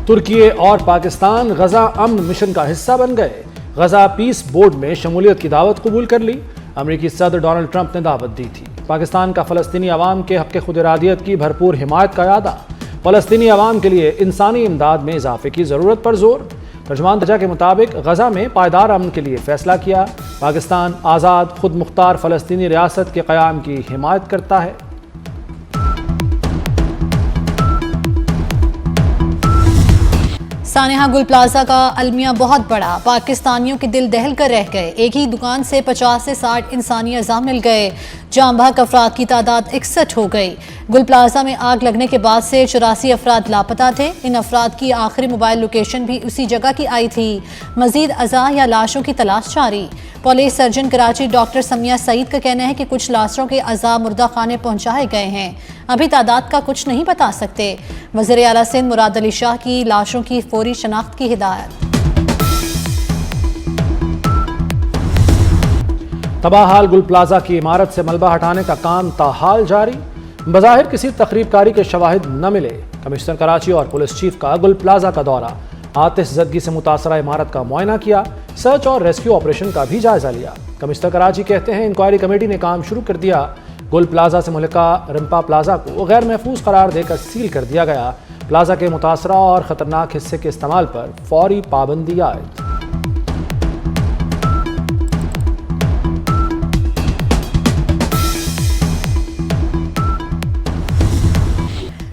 तुर्की और पाकिस्तान गजा अमन मिशन का हिस्सा बन गए। गजा पीस बोर्ड में शमूलियत की दावत कबूल कर ली। अमेरिकी सदर डोनाल्ड ट्रंप ने दावत दी थी। पाकिस्तान का फ़लस्तीनी अवाम के हक़ खुद इरादियत की भरपूर हिमायत का यादा। फ़लस्तीनी अवाम के लिए इंसानी इमदाद में इजाफे की ज़रूरत पर जोर। तर्जमान दर्जा के मुताबिक गजा में पायदार अमन के लिए फैसला किया। पाकिस्तान आज़ाद खुद मुख्तार फ़लस्तीनी रियासत के क़याम की हिमायत करता है। सानेहा गुल प्लाजा का अलमिया बहुत बड़ा, पाकिस्तानियों के दिल दहल कर रह गए। एक ही दुकान से 50 से 60 इंसानी अज़ा मिल गए। जाम बहक अफराद की तादाद 61 हो गई। गुल प्लाजा में आग लगने के बाद से 84 अफराद लापता थे। इन अफराद की आखिरी मोबाइल लोकेशन भी उसी जगह की आई थी। मजीद अज़ा या लाशों की तलाश जारी। Police surgeon Karachi doctor Samia Saeed का कहना है कि कुछ लाशों के अज़ा मुर्दा खाने पहुंचाए गए हैं। अभी तादाद का कुछ नहीं बता सकते। वज़ीर आला सिंध मुराद अली शाह की लाशों की फौरी शनाख्त की हिदायत। तबाहाल गुल प्लाजा की इमारत से मलबा हटाने का काम ताहाल जारी। बज़ाहिर किसी तकरीबकारी के शवाहिद न मिले। कमिश्नर कराची और पुलिस चीफ का गुल प्लाजा का दौरा, आतिशज़दगी से मुतासरा इमारत का मुआयना किया। सर्च और रेस्क्यू ऑपरेशन का भी जायजा लिया। कमिश्नर कराची कहते हैं इंक्वायरी कमेटी ने काम शुरू कर दिया। गुल प्लाजा से मुल्का रिम्पा प्लाजा को गैर महफूज करार देकर सील कर दिया गया। प्लाजा के मुतासरा और ख़तरनाक हिस्से के इस्तेमाल पर फौरी पाबंदी आयद।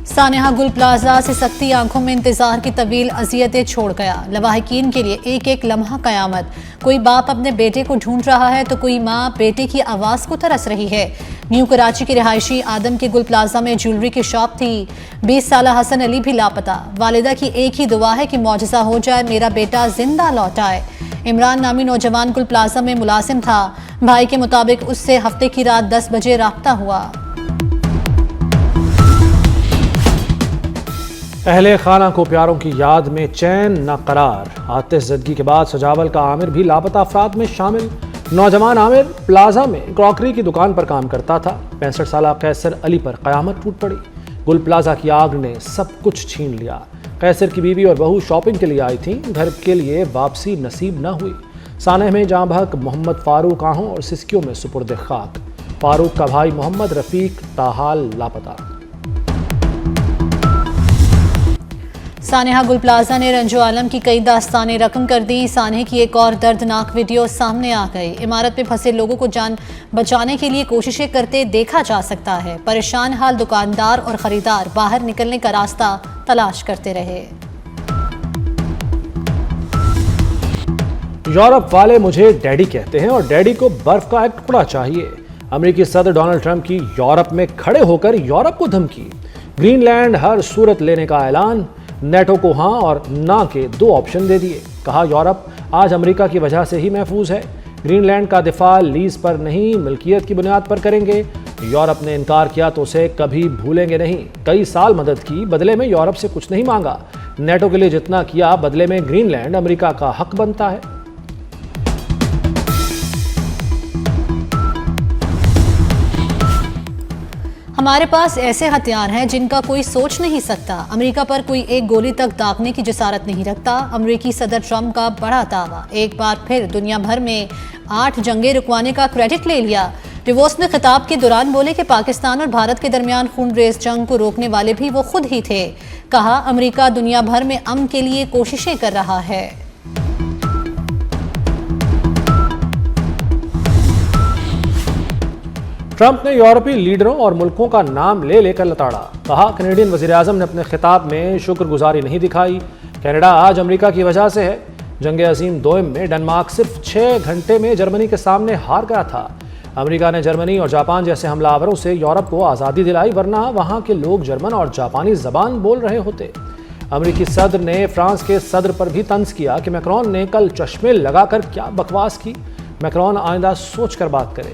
सानेहा गुल प्लाजा से सकती आंखों में इंतजार की तवील अजियतें छोड़ गया। लवाहिकीन के लिए एक एक लम्हा कयामत। कोई बाप अपने बेटे को ढूंढ रहा है तो कोई माँ बेटे की आवाज़ को तरस रही है। न्यू कराची के रिहायशी आदम के गुल प्लाजा में ज्वेलरी की शॉप थी। 20 साल हसन अली भी लापता। वालिदा की एक ही दुआ है कि मौजज़ा हो जाए, मेरा बेटा जिंदा लौट आए। इमरान नामी नौजवान गुल प्लाजा में मुलाजिम था। भाई के मुताबिक उससे हफ्ते की रात 10 बजे राब्ता हुआ। अहले खाना को प्यारों की याद में चैन न करार। आतिशज़दगी के बाद सजावल का आमिर भी लापता अफराद में शामिल। नौजवान आमिर प्लाजा में क्रॉकरी की दुकान पर काम करता था। 65 साल कैसर अली पर क़यामत टूट पड़ी। गुल प्लाजा की आग ने सब कुछ छीन लिया। कैसर की बीवी और बहू शॉपिंग के लिए आई थीं। घर के लिए वापसी नसीब न हुई। सानेह में जाम बहक मोहम्मद फ़ारूक आहों और सिस्कियों में सुपुर्द खाक। फ़ारूक का भाई मोहम्मद रफ़ीक ताहाल लापता। सानेहा गुल प्लाजा ने रंजो आलम की कई दास्तानें रकम कर दी। सानेह की एक और दर्दनाक वीडियो सामने आ गई। इमारत में फंसे लोगों को जान बचाने के लिए कोशिशें करते देखा जा सकता है। परेशान हाल दुकानदार और खरीदार बाहर निकलने का रास्ता तलाश करते रहे। यूरोप वाले मुझे डैडी कहते हैं और डैडी को बर्फ का एक टुकड़ा चाहिए। अमेरिकी सदर डोनाल्ड ट्रंप की यूरोप में खड़े होकर यूरोप को धमकी। ग्रीनलैंड हर सूरत लेने का ऐलान। नेटो को हाँ और ना के 2 ऑप्शन दे दिए। कहा यूरोप आज अमेरिका की वजह से ही महफूज है। ग्रीनलैंड का दिफा लीज पर नहीं मिल्कियत की बुनियाद पर करेंगे। यूरोप ने इनकार किया तो उसे कभी भूलेंगे नहीं। कई साल मदद की, बदले में यूरोप से कुछ नहीं मांगा। नेटो के लिए जितना किया, बदले में ग्रीनलैंड अमेरिका का हक बनता है। हमारे पास ऐसे हथियार हैं जिनका कोई सोच नहीं सकता। अमेरिका पर कोई एक गोली तक दागने की जसारत नहीं रखता। अमेरिकी सदर ट्रंप का बड़ा दावा। एक बार फिर दुनिया भर में 8 जंगें रुकवाने का क्रेडिट ले लिया। डिवोर्स में खिताब के दौरान बोले कि पाकिस्तान और भारत के दरमियान खूनरेज जंग को रोकने वाले भी वो खुद ही थे। कहा अमेरिका दुनिया भर में अमन के लिए कोशिशें कर रहा है। ट्रंप ने यूरोपीय लीडरों और मुल्कों का नाम ले लेकर लताड़ा। कहा कनेडियन वज़ीर-ए-आज़म ने अपने खिताब में शुक्रगुजारी नहीं दिखाई। कनाडा आज अमेरिका की वजह से है। जंग अजीम दोयम में डेनमार्क सिर्फ 6 घंटे में जर्मनी के सामने हार गया था। अमेरिका ने जर्मनी और जापान जैसे हमलावरों से यूरोप को आज़ादी दिलाई, वरना वहाँ के लोग जर्मन और जापानी ज़बान बोल रहे होते। अमेरिकी सदर ने फ्रांस के सदर पर भी तंज किया कि मैक्रोन ने कल चश्मे लगाकर क्या बकवास की। मैक्रोन आइंदा सोच कर बात करे।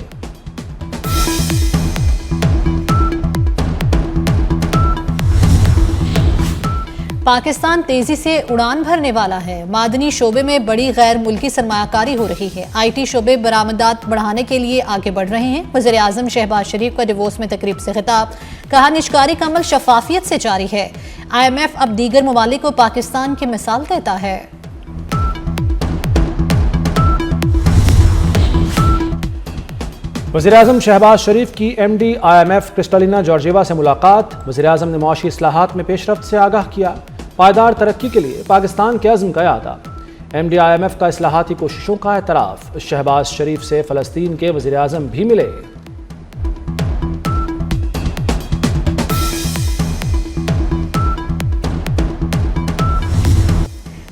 पाकिस्तान तेजी से उड़ान भरने वाला है। मादनी शोबे में बड़ी गैर मुल्की सरमायाकारी हो रही है। IT शोबे बरामदात बढ़ाने के लिए आगे बढ़ रहे हैं। वज़ीर आज़म शहबाज शरीफ का डिवोर्स में तकरीब से खिताब। कहा निजकारी का अमल शफाफियत से जारी है। IMF अब दीगर ममालिक को पाकिस्तान की मिसाल देता है। वज़ीर-ए-आज़म शहबाज शरीफ की MD IMF क्रिस्टलिना जॉर्जिएवा से मुलाकात। वज़ीर-ए-आज़म ने मुआशी इस्लाहात में पेशरफ्त से आगाह किया। पायदार तरक्की के लिए पाकिस्तान के अज़्म का यादा। MD IMF का इस्लाहाती कोशिशों का एतराफ़। शहबाज शरीफ से फ़लस्तीन के वज़ीर-ए-आज़म भी मिले।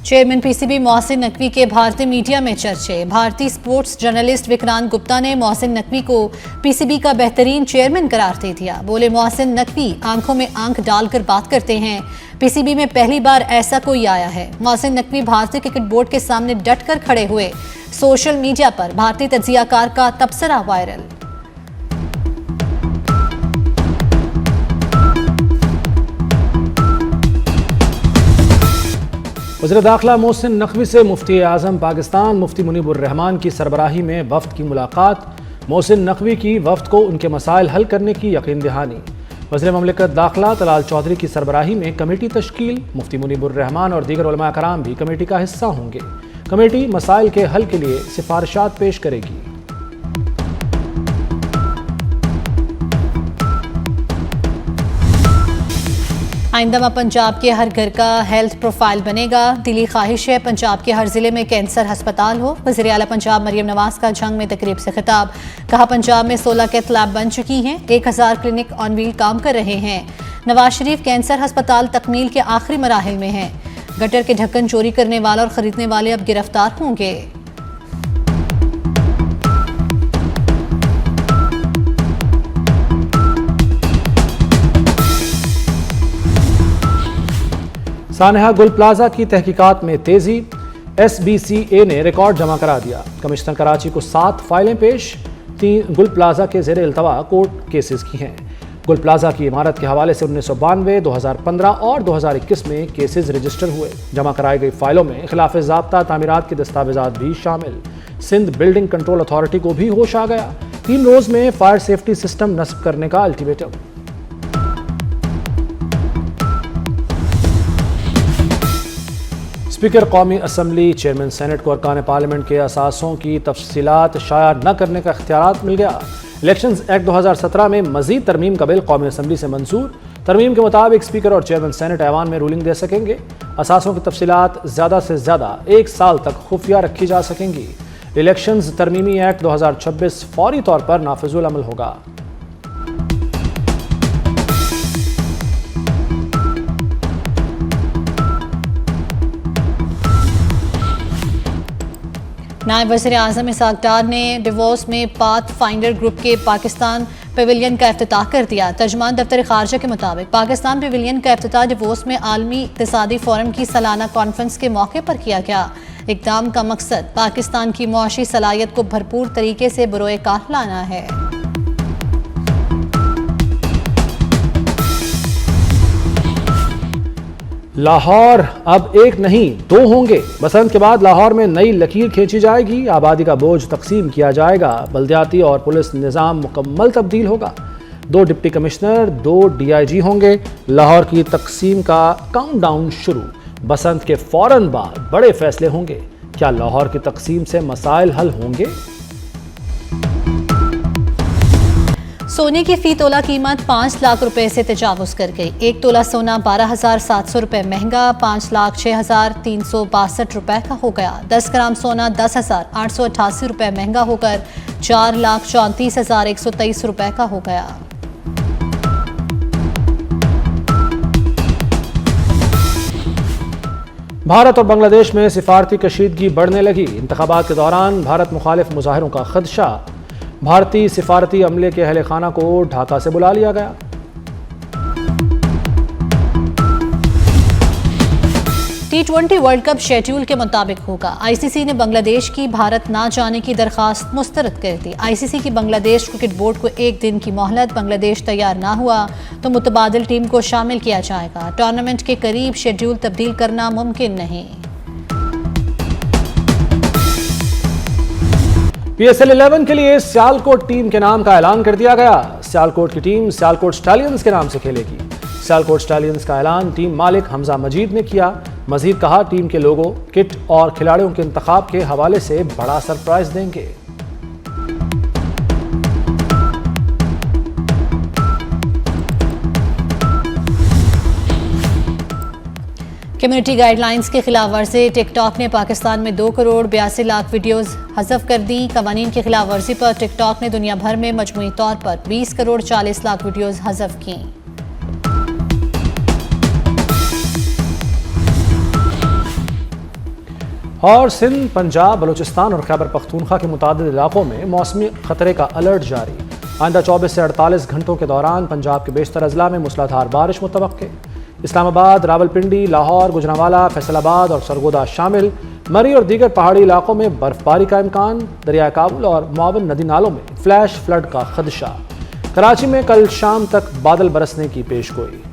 चेयरमैन PCB मोहसिन नकवी के भारतीय मीडिया में चर्चे। भारतीय स्पोर्ट्स जर्नलिस्ट विक्रांत गुप्ता ने मोहसिन नकवी को PCB का बेहतरीन चेयरमैन करार दे दिया। बोले, मोहसिन नकवी आंखों में आंख डालकर बात करते हैं। PCB में पहली बार ऐसा कोई आया है। मोहसिन नकवी भारतीय क्रिकेट बोर्ड के सामने डट कर खड़े हुए। सोशल मीडिया पर भारतीय तज्जियाकार का तबसरा वायरल। वज़ीर दाखिला मोहसिन नकवी से मुफ्ती आज़म पाकिस्तान मुफ्ती मुनीबुर रहमान की सरबराही में वफ़द की मुलाकात। मोहसिन नकवी की वफ़द को उनके मसाइल हल करने की यकीन दहानी। वज़ीर ममलिकत दाखिला तलाल चौधरी की सरबराही में कमेटी तश्कील। मुफ्ती मुनीबुर रहमान और दीगर उलमा कराम भी कमेटी का हिस्सा होंगे। कमेटी मसाइल के हल के लिए सिफारिशात पेश करेगी। आइंदा पंजाब के हर घर का हेल्थ प्रोफाइल बनेगा। दिली ख्वाहिश है पंजाब के हर जिले में कैंसर अस्पताल हो। वज़ीर आला पंजाब मरियम नवाज का जंग में तकरीब से खिताब। कहा, पंजाब में 16 कैथ लैब बन चुकी हैं। 1000 क्लिनिक ऑन व्हील काम कर रहे हैं। नवाज शरीफ कैंसर अस्पताल तकमील के आखिरी मराहिल में हैं। गटर के ढक्कन चोरी करने वाला और खरीदने वाले अब गिरफ्तार होंगे। सानहा गुल प्लाजा की तहकीकात में तेजी। SBCA ने रिकॉर्ड जमा करा दिया। कमिश्नर कराची को 7 फाइलें पेश। 3 गुल प्लाजा के ज़ेर इल्तवा कोर्ट केसेस की हैं। गुल प्लाजा की इमारत के हवाले से 1992, 2015 और 2021 में केसेस रजिस्टर हुए। जमा कराई गई फाइलों में खिलाफ ज़ाब्ता तामीरात के दस्तावेजात भी शामिल। सिंध बिल्डिंग कंट्रोल अथॉरिटी को भी होश आ गया। 3 रोज़ में फायर सेफ्टी सिस्टम नस्ब करने का अल्टीमेटम। स्पीकर कौमी असम्बली चेयरमैन सेनेट को अरकान पार्लियामेंट के असासों की तफसीलात शाया न करने का इख्तियार मिल गया। इलेक्शंस एक्ट 2017 में मजीद तरमीम का बिल कौमी असम्बली से मंजूर। तरमीम के मुताबिक स्पीकर और चेयरमैन सेनेट ऐवान में रूलिंग दे सकेंगे। असासों की तफसीलात ज़्यादा से ज़्यादा 1 साल तक खुफिया रखी जा सकेंगी। इलेक्शंस तरमीमी एक्ट 2026 फौरी तौर पर नाफिजुल अमल होगा। नायब वज़ीर आज़म इसहाक डार ने डिवोर्स में पाथ फाइंडर ग्रुप के पाकिस्तान पेविलियन का इफ्तिताह कर दिया। तर्जुमान दफ्तर खारजा के मुताबिक पाकिस्तान पेविलियन का इफ्तिताह डिवोर्स में आलमी इक़्तिसादी फोरम की सालाना कॉन्फ्रेंस के मौके पर किया गया। इक़दाम का मकसद पाकिस्तान की मुआशी सलाहियत को भरपूर तरीके से बरोए कार लाना है। लाहौर अब एक नहीं 2 होंगे। बसंत के बाद लाहौर में नई लकीर खींची जाएगी। आबादी का बोझ तकसीम किया जाएगा। बल्दियाती और पुलिस निज़ाम मुकम्मल तब्दील होगा। 2 डिप्टी कमिश्नर, 2 DIG होंगे। लाहौर की तकसीम का काउंटडाउन शुरू। बसंत के फौरन बाद बड़े फैसले होंगे। क्या लाहौर की तकसीम से मसाइल हल होंगे? सोने की फी तोला कीमत 5 लाख रुपए से तजावुज कर गई। 1 तोला सोना 12,700 रुपए महंगा 5,06,362 रुपए का हो गया। 10 ग्राम सोना 10,888 रुपए महंगा होकर 4,34,123 रुपए का हो गया। भारत और बांग्लादेश में सिफारती कशीदगी बढ़ने लगी। इंतखाबात के दौरान भारत मुखालिफ मुजाहिरों का खदशा। भारतीय सिफारती अमले के अहले खाना को ढाका से बुला लिया गया। T20 वर्ल्ड कप शेड्यूल के मुताबिक होगा। ICC ने बांग्लादेश की भारत ना जाने की दरखास्त मुस्तरद कर दी। ICC की बांग्लादेश क्रिकेट बोर्ड को 1 दिन की मोहलत। बांग्लादेश तैयार ना हुआ तो मुतबादिल टीम को शामिल किया जाएगा। टूर्नामेंट के करीब शेड्यूल तब्दील करना मुमकिन नहीं। PSL 11 के लिए सियालकोट टीम के नाम का ऐलान कर दिया गया। सियालकोट की टीम सियालकोट स्टैलियंस के नाम से खेलेगी। सियालकोट स्टैलियंस का ऐलान टीम मालिक हमजा मजीद ने किया। मजीद कहा, टीम के लोगों, किट और खिलाड़ियों के इंतखाब के हवाले से बड़ा सरप्राइज देंगे। कम्युनिटी गाइडलाइंस के खिलाफ वर्जी, टिकटॉक ने पाकिस्तान में 2 करोड़ 82 लाख वीडियोस हज़फ कर दी। कवानीन की खिलाफ वर्जी पर टिकटॉक ने दुनिया भर में मजमूई तौर पर 20 करोड़ 40 लाख वीडियोस हज़फ की। और सिंध, पंजाब, बलूचिस्तान और खैबर पख्तूनख्वा के मुतादिद इलाकों में मौसमी खतरे का अलर्ट जारी। आइंदा 24 से 48 घंटों के दौरान पंजाब के बेशतर अजला में मूसलाधार बारिश मुतवक्के। इस्लामाबाद, रावलपिंडी, लाहौर, गुजरांवाला, फैसलाबाद और सरगोदा शामिल मरी और दीगर पहाड़ी इलाकों में बर्फबारी का इम्कान। दरिया काबुल और मुआवन नदी नालों में फ्लैश फ्लड का खदशा। कराची में कल शाम तक बादल बरसने की पेशगोई।